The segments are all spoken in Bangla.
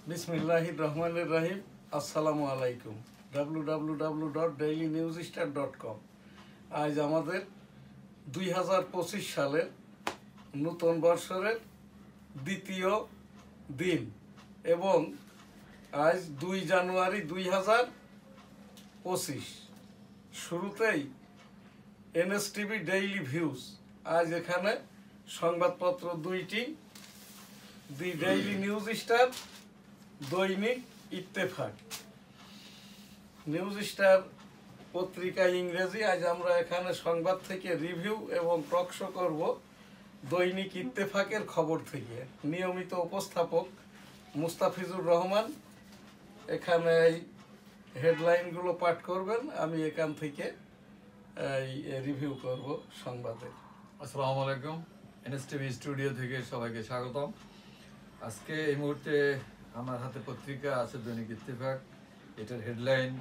বিসমিল্লাহির রহমানির রহিম। আসসালামু আলাইকুম। www.dailynewsstar.com। আজ আমাদের 2025 সালের নূতন বর্ষের দ্বিতীয় দিন এবং আজ 2 জানুয়ারি 2025। শুরুতেই এনএসটিভি ডেইলি ভিউজ। আজ এখানে সংবাদপত্র দুইটি, দি ডেইলি নিউজ স্টার, দৈনিক ইত্তেফাক। নিউজ স্টার পত্রিকা ইংরেজি। আজ আমরা এখানে সংবাদ থেকে রিভিউ এবং টকশো করব দৈনিক ইত্তেফাকের খবর থেকে। নিয়মিত উপস্থাপক মুস্তাফিজুর রহমান এখানে এই হেডলাইনগুলো পাঠ করবেন, আমি এখান থেকে এই রিভিউ করব সংবাদের। আসসালামু আলাইকুম। এনএসটিভি স্টুডিও থেকে সবাইকে স্বাগতম। আজকে এই মুহূর্তে আমার হাতে পত্রিকা আছে দৈনিক ইত্তেফাক। এটার হেডলাইন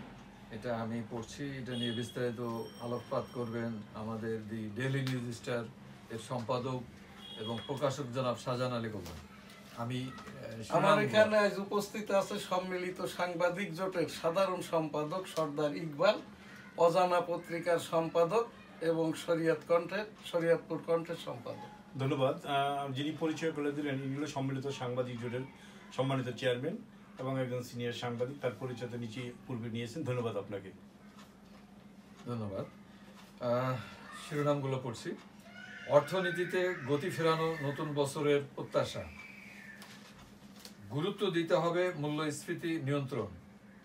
এটা আমি পড়ছি, এটা নিয়ে বিস্তারিত আলোকপাত করবেন আমাদের দি ডেইলি নিউজ স্টার এর সম্পাদক এবং প্রকাশক জনাব শাহজাহান আলী কল্যাণ। আমি আমার এখানে আজ উপস্থিত আছে সম্মিলিত সাংবাদিক জোটের সাধারণ সম্পাদক সর্দার ইকবাল, অজানা পত্রিকার সম্পাদক এবং শরীয়তপুর কণ্ঠের সম্পাদক। ধন্যবাদ। যিনি পরিচয় করে দিলেন ইংরেজি সম্মিলিত সাংবাদিক জোটের সম্মানিত চেয়ারম্যান এবং একজন সিনিয়র সাংবাদিক, তার পরিচয় তো নিচে পূর্বে নিয়েছেন। ধন্যবাদ আপনাকে। ধন্যবাদ। শিরোনামগুলো পড়ছি। অর্থনীতিতে গতি ফেরানো নতুন বছরের প্রত্যাশা। গুরুত্ব দিতে হবে মূল্যস্ফীতি নিয়ন্ত্রণ,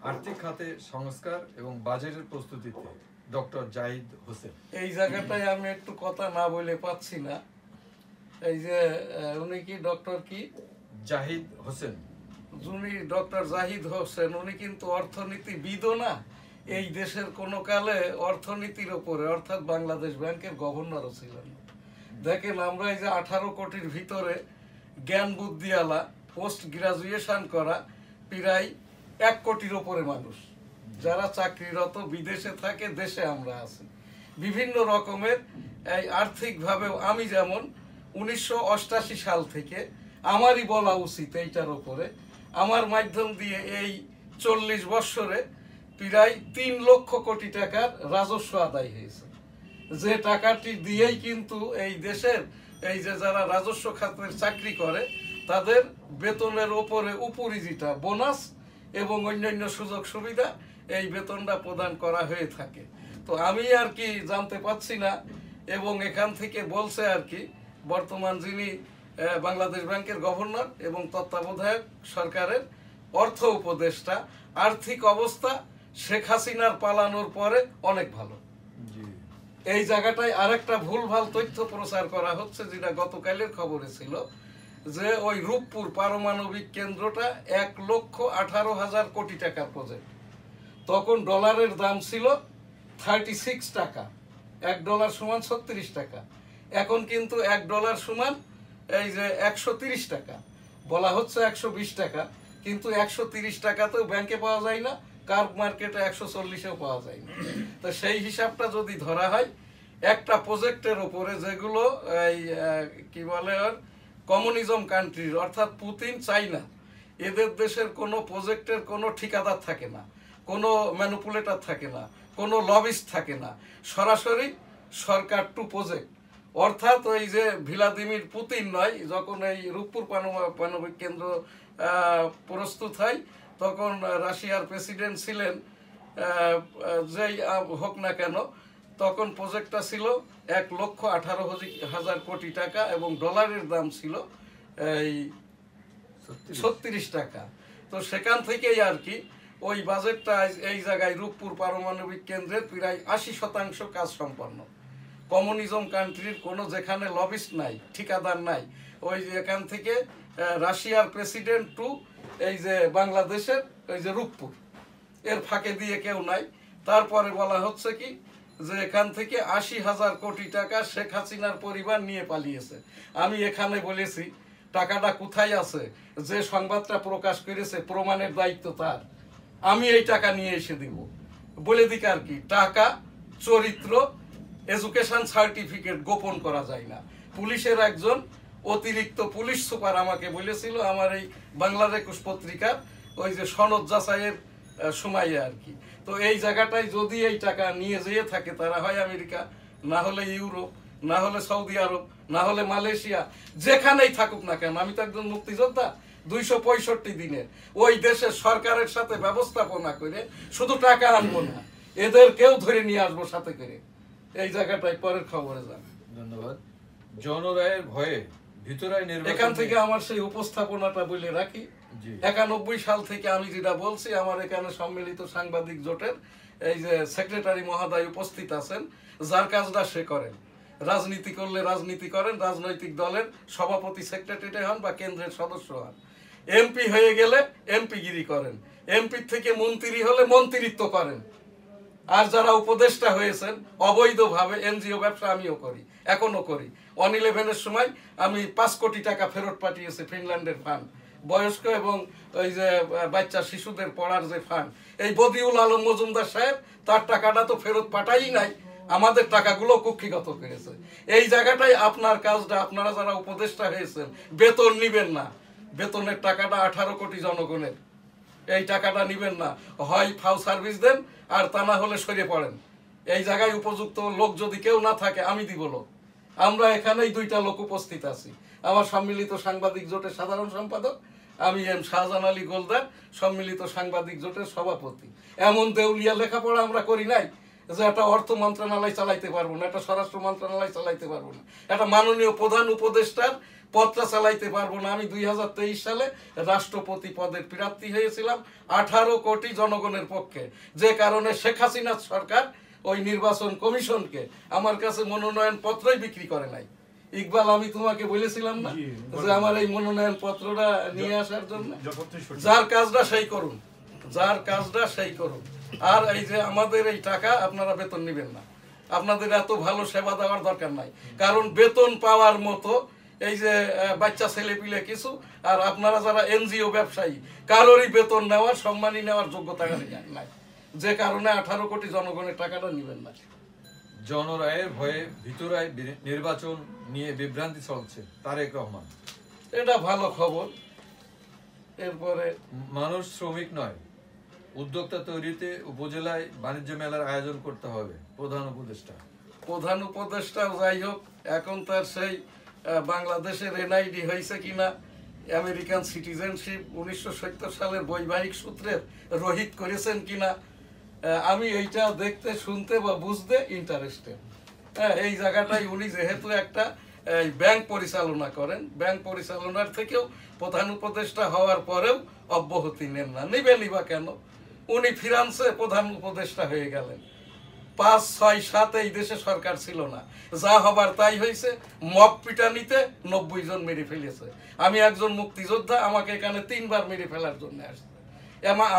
আর্থিক খাতে সংস্কার এবং বাজেটের প্রস্তুতিতে ডক্টর জাহিদ হোসেন। এই জায়গাটায় আমি একটু কথা না বলে পাচ্ছি না। এই যে উনি কি ডক্টর কি জাহিদ হোসেন, যিনি ডক্টর জাহিদ হোসেন, উনি কিন্তু অর্থনীতিবিদও না, এই দেশের কোনো কালে অর্থনীতির ওপরে অর্থাৎ বাংলাদেশ ব্যাংকের গভর্নরও ছিলেন। দেখেন, আমরা এই যে 18 কোটির ভিতরে জ্ঞান বুদ্ধিওয়ালা পোস্ট গ্রাজুয়েশন করা প্রায় 1 কোটির ওপরে মানুষ যারা চাকরিরত, বিদেশে থাকে, দেশে আমরা আছি। বিভিন্ন রকমের এই আর্থিকভাবেও আমি যেমন 1988 সাল থেকে আমারই বলা উচিত এইটার ওপরে, আমার মাধ্যম দিয়ে এই 40 বৎসরে প্রায় 3 লক্ষ কোটি টাকার রাজস্ব আদায় হয়েছে। যে টাকাটি দিয়েই কিন্তু এই দেশের এই যে যারা রাজস্ব খাতের চাকরি করে তাদের বেতনের ওপরে উপরি যেটা বোনাস এবং অন্যান্য সুযোগ সুবিধা, এই বেতনটা প্রদান করা হয়ে থাকে। তো আমি আর কি জানতে পাচ্ছি না, এবং এখান থেকে বলছে আর কি বর্তমান যিনি বাংলাদেশ ব্যাংকের গভর্নর এবং তত্ত্বাবধায়ক সরকারের অর্থ উপদেষ্টা, আর্থিক অবস্থা শেখ হাসিনার পালানোর পরে অনেক ভালো। এই জায়গাটায় আরেকটা ভুলভাল তথ্য প্রচার করা হচ্ছে, যেটা গতকালের খবরে ছিল, যে ওই রূপপুর পারমাণবিক কেন্দ্রটা 1,18,000 কোটি টাকার প্রজেক্ট। তখন ডলারের দাম ছিল 36 টাকা, $1 সমান 36 টাকা। এখন কিন্তু $1 সমান এই যে 130 টাকা। বলা হচ্ছে 120 টাকা, কিন্তু 130 টাকাতেও ব্যাংকে পাওয়া যায় না, কার্ব মার্কেটে 140-এও পাওয়া যায় না। তো সেই হিসাবটা যদি ধরা হয়, একটা প্রজেক্টের ওপরে যেগুলো এই কি বলে ওর কমিউনিজম কান্ট্রির অর্থাৎ পুতিন, চাইনা, এদের দেশের কোনো প্রজেক্টের কোনো ঠিকাদার থাকে না, কোনো ম্যানিপুলেটর থাকে না, কোনো লবিস্ট থাকে না, সরাসরি সরকার টু প্রজেক্ট। অর্থাৎ ওই যে ভ্লাদিমির পুতিন নয়, যখন এই রূপপুর পারমাণবিক কেন্দ্র প্রস্তুত হয় তখন রাশিয়ার প্রেসিডেন্ট ছিলেন যেই হোক না কেন, তখন প্রজেক্টটা ছিল 1,18,000 কোটি টাকা এবং ডলারের দাম ছিল এই 36 টাকা। তো সেখান থেকেই আর কি ওই বাজেটটা এই জায়গায় রূপপুর পারমাণবিক কেন্দ্রের প্রায় 80% কাজ সম্পন্ন। কমিউনিজম কান্ট্রির কোনো যেখানে লবিস্ট নাই, ঠিকাদার নাই, ওই যে এখান থেকে রাশিয়ার প্রেসিডেন্ট টু এই যে বাংলাদেশের ওই যে রূপপুর, এর ফাঁকে দিয়ে কেউ নাই। তারপরে বলা হচ্ছে কি যে এখান থেকে 80,000 কোটি টাকা শেখ হাসিনার পরিবার নিয়ে পালিয়েছে। আমি এখানে বলেছি টাকাটা কোথায় আছে, যে সংবাদটা প্রকাশ করেছে প্রমাণের দায়িত্ব তার। আমি এই টাকা নিয়ে এসে দিব, বলে দিক আর কি। টাকা, চরিত্র, এডুকেশন সার্টিফিকেট গোপন করা যায় না। পুলিশের একজন অতিরিক্ত পুলিশ সুপার আমাকে বলেছিল আমার এই বাংলার 21 পত্রিকার ওই যে সনদ যাচাইয়ের সময়ে আর কি। তো এই জায়গাটায় যদি এই টাকা নিয়ে যেয়ে থাকে তারা হয় আমেরিকা, না হলে ইউরোপ, না হলে সৌদি আরব, না হলে মালয়েশিয়া, যেখানেই থাকুক না কেন, আমি তো একজন মুক্তিযোদ্ধা, 265 দিনের ওই দেশের সরকারের সাথে ব্যবস্থাপনা করে শুধু টাকা আনবো না, এদেরকেও ধরে নিয়ে আসবো সাথে করে। এই জায়গাটায় পরের খবরে যান। ধন্যবাদ। জনরায়ের ভয়ে ভিতরায় নির্বাচন এখান থেকে আমার সেই উপস্থাপনাটা বলে রাখি। জি। 91 সাল থেকে আমি যেটা বলছি, আমার এখানে সম্মিলিত সাংবাদিক জোটের এই যে সেক্রেটারি মহোদয় উপস্থিত আছেন, যার কাজটা সে করেন। রাজনীতি করলে রাজনীতি করেন, রাজনৈতিক দলের সভাপতি সেক্রেটারি হন বা কেন্দ্রের সদস্য হন। এমপি হয়ে গেলে এমপিগিরি করেন, এমপি থেকে মন্ত্রী হলে মন্ত্রিত্ব করেন। আর যারা উপদেষ্টা হয়েছেন অবৈধভাবে এনজিও ব্যবসা আমিও করি, এখনো করি। 111-এর সময় আমি 5 কোটি টাকা ফেরত পাঠিয়েছি ফিনল্যান্ডের ফান্ড, বয়স্ক এবং ওই যে বাচ্চা শিশুদের পড়ার যে ফান্ড। এই বদিউল আলম মজুমদার সাহেব তার টাকাটা তো ফেরত পাঠাই নাই, আমাদের টাকাগুলো কুক্ষিগত করেছে। এই জায়গাটাই আপনার কাজটা, আপনারা যারা উপদেষ্টা হয়েছেন বেতন নিবেন না, বেতনের টাকাটা 18 কোটি জনগণের, এই টাকাটা নিবেন না, হয় ফাউ সার্ভিস দেন আর তা না হলে সরে পড়েন। এই জায়গায় উপযুক্ত লোক যদি কেউ না থাকে আমি দিব লোক। আমরা এখানেই 2টা লোক উপস্থিত আছি, আমার সম্মিলিত সাংবাদিক জোটের সাধারণ সম্পাদক, আমি এম শাহজাহান আলী গোলদার, সম্মিলিত সাংবাদিক জোটের সভাপতি। এমন দেউলিয়া লেখাপড়া আমরা করি নাই যে একটা অর্থ মন্ত্রণালয় চালাইতে পারবো না, একটা স্বরাষ্ট্র মন্ত্রণালয় চালাইতে পারবো না, একটা মাননীয় প্রধান উপদেষ্টার পদটা চালাইতে পারবো না। আমি 2023 সালে রাষ্ট্রপতি পদের প্রার্থী হয়েছিলাম 18 কোটি জনগণের পক্ষে, যে কারণে শেখ হাসিনার সরকার ওই নির্বাচন কমিশনকে আমার কাছে মনোনয়ন পত্রই বিক্রি করে নাই। ইকবাল, আমি তোমাকে বলেছিলাম না যে আমার এই মনোনয়ন পত্রটা নিয়ে আসার জন্য? যার কাজটা সেই করুন, যার কাজটা সেই করুন। আর এই যে আমাদের এই টাকা আপনারা বেতন নেবেন না, আপনাদের এত ভালো সেবা দেওয়ার দরকার নাই। কারণ বেতন পাওয়ার মতো এই যে বাচ্চা ছেলে পিলে কিছু, আর আপনারা যারা এনজিও ব্যবসায়ী কারোরই বেতন নেওয়ার, সম্মানী নেওয়ার যোগ্যতা নাই, যে কারণে 18 কোটি জনগণের টাকাটা নেবেন না। জনরায়ের ভয়ে ভিতরায় নির্বাচন নিয়ে বিভ্রান্তি চলছে, তারেক রহমান। এটা ভালো খবর। এরপরে মানুষ শ্রমিক নয়, উদ্যোক্তা তৈরিতে উপজেলায় বাণিজ্য মেলার আয়োজন করতে হবে, প্রধান উপদেষ্টা। প্রধান উপদেষ্টা যাই হোক, এখন তার সেই বাংলাদেশের এনআইডি হয়েছে কিনা, আমেরিকান সিটিজেনশিপ 1970 সালের বৈবাহিক সূত্রের রহিত করেছেন কিনা, আমি এইটা দেখতে, শুনতে বা বুঝতে ইন্টারেস্টেড। হ্যাঁ, এই জায়গাটাই উনি যেহেতু একটা ব্যাংক পরিচালনা করেন, ব্যাংক পরিচালনার থেকেও প্রধান উপদেষ্টা হওয়ার পরেও অব্যাহতি নেন না, নিবেনই বা কেন? উনি ফ্রান্সে প্রধান উপদেষ্টা হয়ে গেলেন, 5, 6, 7 এই দেশে সরকার ছিল না, যা হবার তাই হয়েছে। মব পিটানিতে 90 জন মেরে ফেলেছে। আমি একজন মুক্তিযোদ্ধা, আমাকে এখানে 3 বার মেরে ফেলার জন্য আসছে।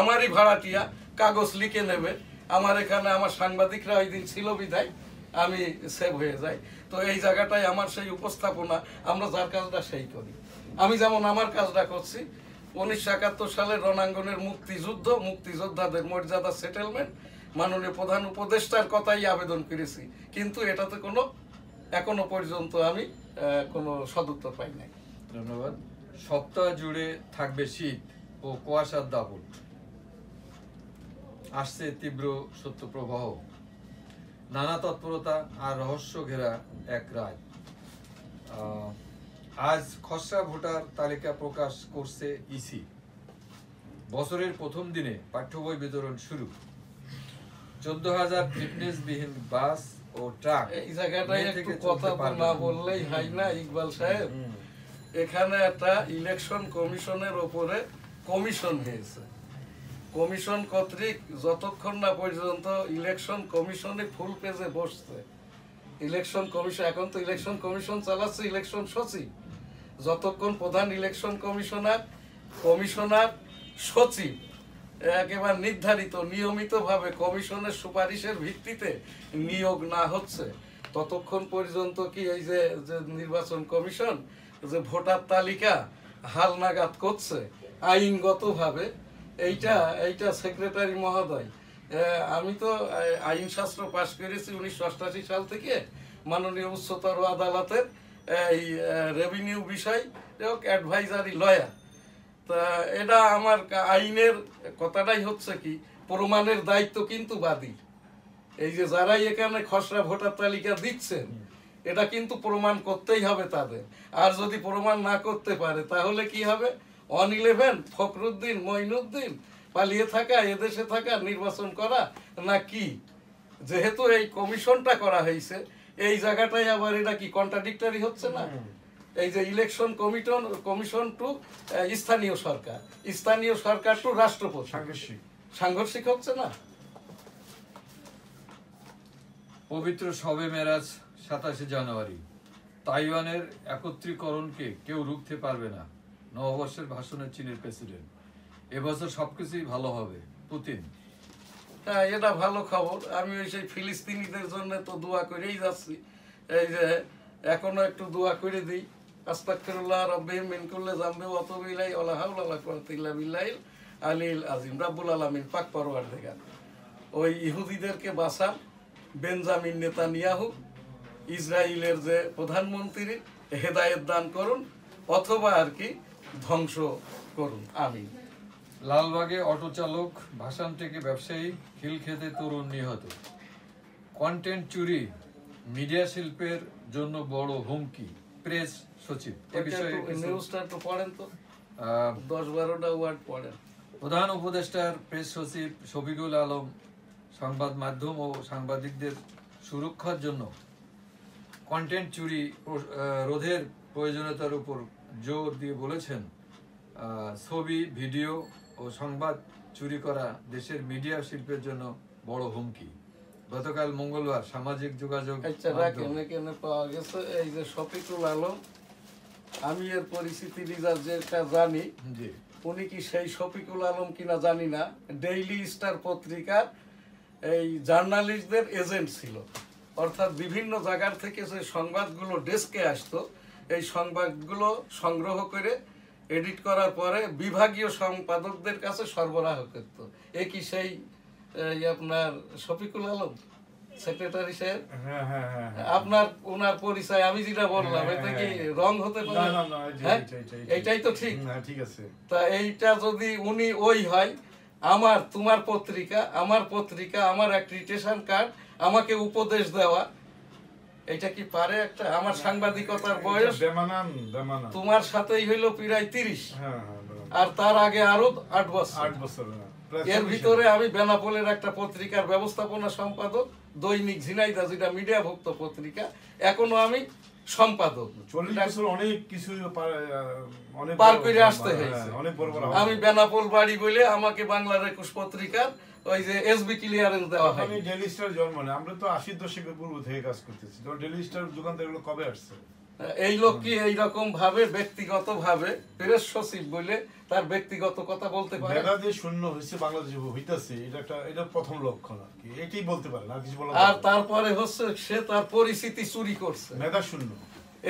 আমারই ভাড়াটিয়া কাগজ লিখে নেবে, আমার এখানে আমার সাংবাদিকরা ওই দিন ছিল বিধায় আমি সেভ হয়ে যাই। তো এই জায়গাটায় আমার সেই উপস্থাপনা, আমরা যার কাজটা সেই করি। আমি যেমন আমার কাজটা করছি, 1971 সালের রণাঙ্গনের মুক্তিযুদ্ধ, মুক্তিযোদ্ধাদের মর্যাদা সেটেলমেন্ট, মাননীয় প্রধান উপদেষ্টার কথাই আবেদন করেছি, কিন্তু এটাতে কোনো এখনো পর্যন্ত আমি কোনো সদুত্তর পাই নাই। ধন্যবাদ। সপ্তাহ জুড়ে থাকবে শীত ও কুয়াশার দাপট, আসছে তীব্র শৈত্যপ্রবাহ, নানা তৎপরতা আর রহস্য ঘেরা এক রাত। আজ খসড়া ভোটার তালিকা প্রকাশ করছে ইসি। বছরের প্রথম দিনে পাঠ্য বই বিতরণ শুরু, 14,000 ফিটনেসবিহীন বাস ও ট্রাক। এই জায়গাটায় একটু কথা না বললেই হয় না ইকবাল সাহেব। এখানে একটা ইলেকশন কমিশনের ওপরে কমিশন হয়েছে, কমিশন কর্তৃক যতক্ষণ না পর্যন্ত ইলেকশন কমিশনে ফুল পেজে বসছে, ইলেকশন কমিশন, এখন তো ইলেকশন কমিশন চালাচ্ছে ইলেকশন সচিব, যতক্ষণ প্রধান ইলেকশন কমিশনার সচিব একেবারে নির্ধারিত নিয়মিতভাবে কমিশনের সুপারিশের ভিত্তিতে নিয়োগ না হচ্ছে, ততক্ষণ পর্যন্ত কি এই যে নির্বাচন কমিশন যে ভোটার তালিকা হালনাগাদ করছে আইনগতভাবে, এইটা সেক্রেটারি মহোদয়, আমি তো আইনশাস্ত্র পাশ করেছি 1988 সাল থেকে, মাননীয় উচ্চতর আদালতের এই রেভিনিউ বিষয় অ্যাডভাইজারি লয়ার। তা এটা আমার আইনের কথাটাই হচ্ছে কি, প্রমাণের দায়িত্ব কিন্তু বাদী। এই যে যারাই এখানে খসড়া ভোটার তালিকা দিচ্ছেন, এটা কিন্তু প্রমাণ করতেই হবে তাদের। আর যদি প্রমাণ না করতে পারে তাহলে কি হবে? 111 ফখরুদ্দিন মঈনুদ্দিন পালিয়ে থাকা, এদেশে থাকা, নির্বাচন করা না কি? যেহেতু এই কমিশনটা করা হয়েছে, এই জায়গাটাই আবার এটা কি কন্ট্রাডিক্টরি হচ্ছে না? এই যে ইলেকশন কমিশন টু স্থানীয় সরকার, স্থানীয় সরকার টু রাষ্ট্রপতি, সাংঘর্ষিক হচ্ছে না? পবিত্র শবে মেরাজ 27 জানুয়ারি। তাইওয়ানের একত্রীকরণকে কেউ রুখতে পারবে না, নববর্ষের ভাষণে চীনের প্রেসিডেন্ট। এবছর সবকিছুই ভালো হবে, পুতিন। হ্যাঁ, এটা ভালো খবর। আমি ওই সেই ফিলিস্তিনিদের জন্য তো দোয়া করেই যাচ্ছি। এই যে এখনো একটু দোয়া করে দিই, আস্তাগফিরুল্লাহ রাব্বিহিম মিন কুল্লি যামবি ওয়া আতুবু ইলাইহি ওয়া লা হাওলা ওয়া লা কুওয়াতা ইল্লা বিল্লাহিল আলিয়্যিল আযীম। রাব্বুল আলামিন পাক পরওয়ারদিগার ওই ইহুদিদেরকে বাঁচান, বেঞ্জামিন নেতানিয়াহু ইসরায়েলের যে প্রধানমন্ত্রী হেদায়েত দান করুন, অথবা আর কি ধ্বংস করুন, আমিন। লালবাগে অটো চালক, ভাসান থেকে ব্যবসায়ী, খিলক্ষেতে তরুণ নিহত। কন্টেন্ট চুরি মিডিয়া শিল্পের জন্য বড় হুমকি, প্রেস সচিব। এ বিষয়ে নিউজটা একটু পড়েন তো, 10-12টা ওয়ার্ড পড়েন। প্রধান উপদেষ্টার প্রেস সচিব শফিকুল আলম সংবাদ মাধ্যম ও সাংবাদিকদের সুরক্ষার জন্য কন্টেন্ট চুরি রোধের প্রয়োজনীয়তার উপর জোর দিয়ে বলেছেন, ছবি, ভিডিও ও সংবাদ চুরি করা দেশের মিডিয়া শিল্পের জন্য বড় হুমকি। গতকাল মঙ্গলবার সামাজিক যোগাযোগ পাওয়া গেছে এই যে শফিকুল আলম, আমি এর পরিস্থিতি যেটা জানি, উনি কি সেই শফিকুল আলম কিনা জানি না, ডেইলি স্টার পত্রিকার এই জার্নালিস্টদের এজেন্ট ছিল। অর্থাৎ বিভিন্ন জায়গার থেকে যে সংবাদগুলো ডেস্কে আসতো, এই সংবাদগুলো সংগ্রহ করে এডিট করার পরে বিভাগীয় সম্পাদকদের কাছে সরবরাহ করত। এ কি সেই আপনার শফিকুল আলম সেক্রেটারি সাহেব? আপনার ওনার পরিচয় আমি যেটা বললাম, এটা কি রং হতে পারে? এইটাই তো ঠিক। ঠিক আছে। তা এইটা যদি উনি ওই হয়, তোমার পত্রিকা, আমার অ্যাক্রিডিটেশন কার্ড, আমাকে উপদেশ দেওয়া, এটা কি পারে? একটা আমার সাংবাদিকতার বয়স তোমার সাথেই হইলো প্রায় 30, আর তার আগে আরো 8 বছর। এর ভিতরে আমি বেনাপোলের একটা পত্রিকার ব্যবস্থাপনা সম্পাদক, দৈনিক ঝিনাইদহ, যেটা মিডিয়াভুক্ত পত্রিকা, এখনো আমি সম্পাদক। 40 বছর অনেক কিছু পার করে আসতে হয়েছে। আমি বেনাপোল বাড়ি বলে আমাকে বাংলার 21 পত্রিকার ওই যে এসবি ক্লিয়ারেন্স দেওয়া হয়। আমি ডেইলি স্টার জন্ম নেই, আমরা তো 80 দশকের পূর্ব থেকে কাজ করতেছি। তো ডেইলি স্টার দোকানদার এগুলো কবে আসছে? এই লোক কি এইরকম ভাবে ব্যক্তিগত ভাবে প্রেস সচিব বলে তার ব্যক্তিগত কথা বলতে পারে? মেধা যে শূন্য হয়েছে বাংলাদেশে হইতাছে, এটা প্রথম লক্ষণ আর কি, এটাই বলতে পারে না, কিছু বলা। আর তারপরে হচ্ছে সে তার পরিস্থিতি চুরি করছে, মেধা শূন্য।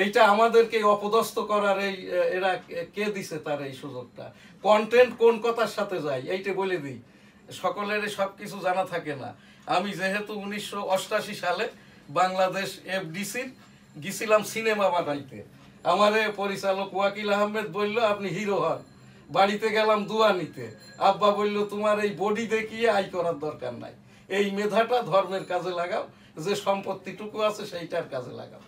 এইটা আমাদেরকে অপদস্থ করার এই এরা কে দিছে তার এই সুযোগটা? কন্টেন্ট কোন কথার সাথে যায় এইটা বলে দিই, সকলের সবকিছু জানা থাকে না। আমি যেহেতু 1988 সালে বাংলাদেশ এফডিসির গেছিলাম সিনেমা বানাইতে, আমারে পরিচালক ওয়াকিল আহমেদ বলল আপনি হিরো হন। বাড়িতে গেলাম দোয়া নিতে, আব্বা বলল তোমার এই বডি দেখিয়ে আয় করার দরকার নাই, এই মেধাটা ধর্মের কাজে লাগাও, যে সম্পত্তিটুকু আছে সেইটার কাজে লাগাও।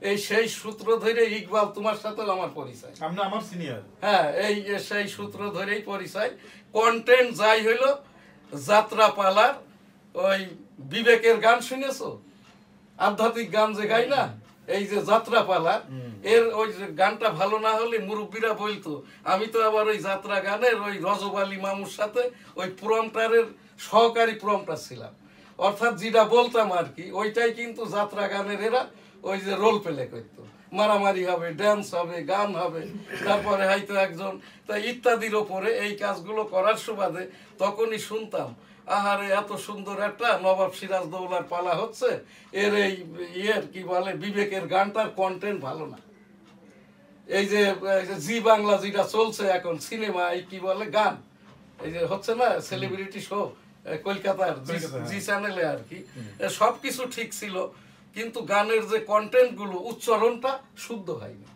এই সেই সূত্র ধরে ইকবাল তোমার সাথেও আমার পরিচয়, আমার সিনিয়র। হ্যাঁ, এই সেই সূত্র ধরেই পরিচয়। কন্টেন্ট যাই হইলো, যাত্রা পালার ওই বিবেকের গান শুনেছো? আধ্যাত্মিক গান যে গাই না, এই যে যাত্রা পালা, এর ওই গানটা ভালো না হলে মুরব্বীরা বলতো, আমি তো আবার ওই যাত্রা গানের ওই রজব আলী মামুর সাথে ওই প্রম্পটারের সহকারী প্রম্পটার ছিলাম। অর্থাৎ যেটা বলতাম আর কি, ওইটাই কিন্তু যাত্রা গানের এরা ওই যে রোল প্লে করতো, মারামারি হবে, ড্যান্স হবে, গান হবে, তারপরে হয়তো একজন তাই ইত্যাদির ওপরে এই কাজগুলো করার সুবাদে তখনই শুনতাম, আহারে এত সুন্দর একটা নবাব সিরাজদৌলার পালা হচ্ছে, এর এই কি বলে বিবেকের গানটার কন্টেন্ট ভালো না। এই যে জি বাংলা যেটা চলছে এখন সিনেমা, এই কি বলে গান, এই যে হচ্ছে না সেলিব্রিটি শো কলকাতার জি চ্যানেলে আর কি, সবকিছু ঠিক ছিল, কিন্তু গানের যে কন্টেন্ট গুলো উচ্চারণটা শুদ্ধ হয়নি।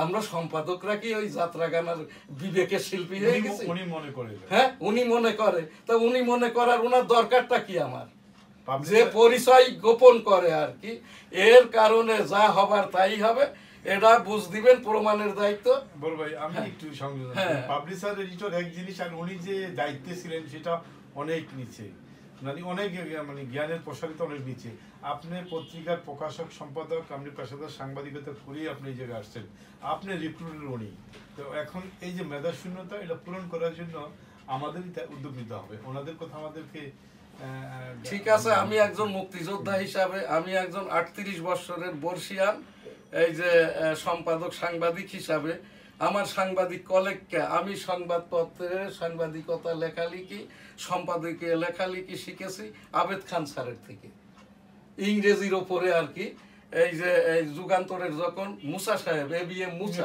আমরা সম্পাদকরা কি ওই যাত্রা গানের বিবেকের শিল্পী হয়ে গেছি? উনি মনে করে হ্যাঁ, উনি মনে করে, তা উনি মনে করার ওনার দরকারটা কি? আমার Public- যে পরিচয় গোপন করে আর কি, এর কারণে যা হবার তাই হবে, এটা বুঝ দিবেন, প্রমাণের দায়িত্ব। বড় ভাই আমি একটু সংযোজন, হ্যাঁ। পাবলিশার এডিটর এক জিনিস, আর উনি যে দায়িত্বে ছিলেন সেটা অনেক নিচে, মানে অনেক মানে জ্ঞানের প্রসারিত অনেক নিচে। আপনি পত্রিকার প্রকাশক সম্পাদক, আপনি পেশাদার সাংবাদিকতা করেই আপনি এই জায়গায় আসছেন, আপনি রিক্রুটের উনি। তো এখন এই যে মেধা শূন্যতা, এটা পূরণ করার জন্য আমাদেরই উদ্যোগ নিতে হবে। ওনাদের কথা আমাদেরকে ঠিক আছে, আমি একজন মুক্তিযোদ্ধা হিসাবে, আমি একজন 38 বছরের বর্ষিয়ান এই যে সম্পাদক সাংবাদিক হিসাবে, আমার সাংবাদিক কলেজকে আমি সংবাদপত্রের সাংবাদিকতা লেখালেখি, সম্পাদকীয় লেখালেখি শিখেছি আবেদ খান স্যারের থেকে, ইংরেজির ওপরে আর কি। এই যে এই যুগান্তরের যখন মুসা সাহেব, ABM মুসা,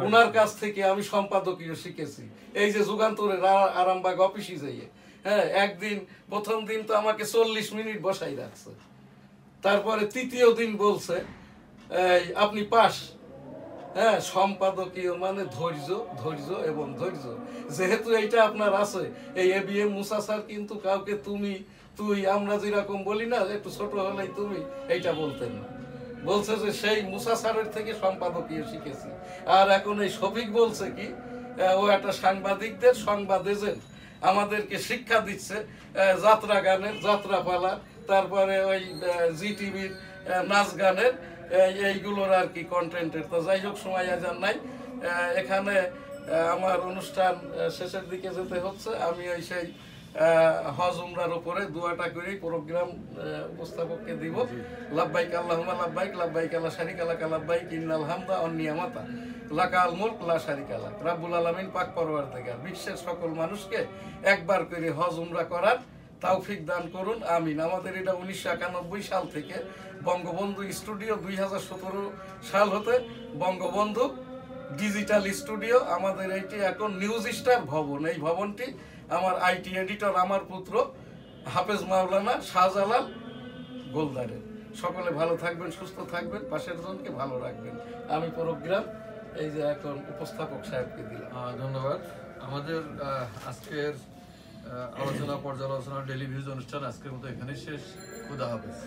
ওনার কাছ থেকে আমি সম্পাদকীয় শিখেছি। এই যে যুগান্তরের আরামবাগ অফিসে যাইয়ে, হ্যাঁ, একদিন প্রথম দিন তো আমাকে 40 মিনিট বসাই রাখছে, তারপরে তৃতীয় দিন বলছে এই আপনি পাস। হ্যাঁ, সম্পাদকীয় মানে ধৈর্য, ধৈর্য এবং ধৈর্য। যেহেতু এইটা আপনার আছে, এই ABM মুসা স্যার কিন্তু কাউকে তুমি তুই আমরা যেরকম বলি না, একটু ছোট হলেই তুমি, এইটা বলতেন না। বলছে যে সেই মুসা স্যারের থেকে সম্পাদকীয় শিখেছি। আর এখন এই শফিক বলছে কি, ও একটা সাংবাদিকদের সংবাদ এজেন্ট, আমাদেরকে শিক্ষা দিচ্ছে যাত্রা গানের, যাত্রা পালা, তারপরে ওই জিটিভির নাচ গানের, এইগুলোর আর কি কন্টেন্টের। তো যাই হোক, সময় আজ আর নাই, এখানে আমার অনুষ্ঠান শেষের দিকে যেতে হচ্ছে। আমি ওই সেই হজ উমরার উপরে দুয়াটা করেই প্রোগ্রাম উপস্থাপককে দিব। লাব্বাইক আল্লাহুম্মা লাব্বাইক, লাব্বাইক লা শারিকা লাকা লাব্বাইক, ইন্নাল হামদা ওয়ান নিয়ামাতা লাকাল মুলক লা শারিকা লাক। রব্বুল আলামিন পাক পরওয়ারদিগার বিশ্বের সকল মানুষকে একবার করে হজ উমরা করার তৌফিক দান করুন, আমিন। আমাদের এটা 1991 সাল থেকে বঙ্গবন্ধু স্টুডিও, 2017 সাল হতে বঙ্গবন্ধু ডিজিটাল স্টুডিও। আমাদের এইটি এখন নিউজ স্টার ভবন। এই ভবনটি আমার IT এডিটর, আমার পুত্র হাফেজ মাওলানা শাহজালাল গোলদারের। সকলে ভালো থাকবেন, সুস্থ থাকবেন, পাশের জনকে ভালো রাখবেন। আমি প্রোগ্রাম এই যে এখন উপস্থাপক সাহেবকে দিলাম। ধন্যবাদ। আমাদের আজকের আলোচনা পর্যালোচনা ডেলি ভিউজ অনুষ্ঠান আজকের মতো এখানে শেষ। খুদা হাফেজ।